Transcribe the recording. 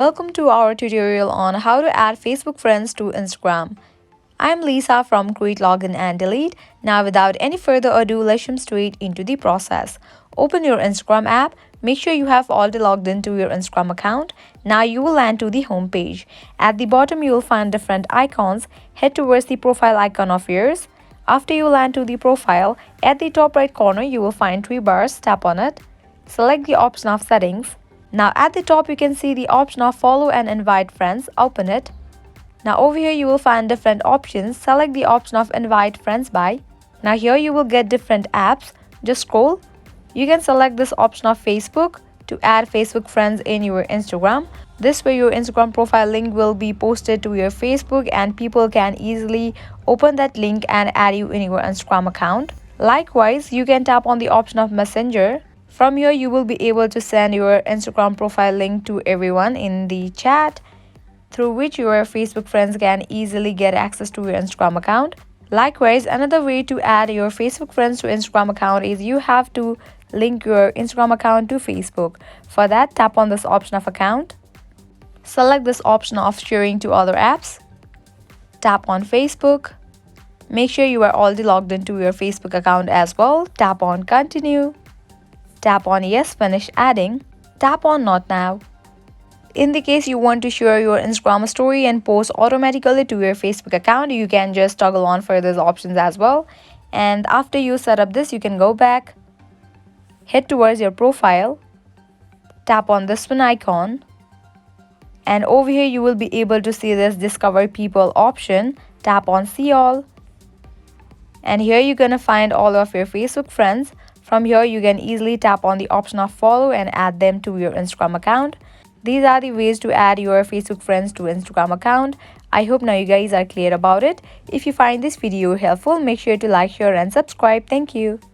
Welcome to our tutorial on how to add Facebook friends to Instagram. I'm Lisa from Create Login and Delete. Now without any further ado, let's jump straight into the process. Open your Instagram app. Make sure you have already logged into your Instagram account. Now you will land to the home page. At the bottom you will find different icons. Head towards the profile icon of yours. After you land to the profile, at the top right corner you will find three bars. Tap on it. Select the option of settings. Now at the top you can see the option of follow and invite friends. Open it. Now over here you will find different options. Select the option of invite friends by. Now here you will get different apps. Just scroll. You can select this option of Facebook to add Facebook friends in your Instagram. This way your Instagram profile link will be posted to your Facebook and people can easily open that link and add you in your Instagram account. Likewise, you can tap on the option of Messenger. From here you will be able to send your Instagram profile link to everyone in the chat, through which your Facebook friends can easily get access to your Instagram account. Likewise, another way to add your Facebook friends to Instagram account is you have to link your Instagram account to Facebook. For that, tap on this option of account. Select this option of sharing to other apps. Tap on Facebook. Make sure you are already logged into your Facebook account as well. Tap on continue. Tap on yes, finish adding. Tap on not now. In the case you want to share your Instagram story and post automatically to your Facebook account, you can just toggle on for those options as well. And after you set up this, you can go back, head towards your profile, tap on this one icon, and over here you will be able to see this discover people option. Tap on see all, and here you're gonna find all of your Facebook friends. From here you can easily tap on the option of follow and add them to your Instagram account. These are the ways to add your Facebook friends to Instagram account. I hope now you guys are clear about it. If you find this video helpful, make sure to like, share and subscribe. Thank you.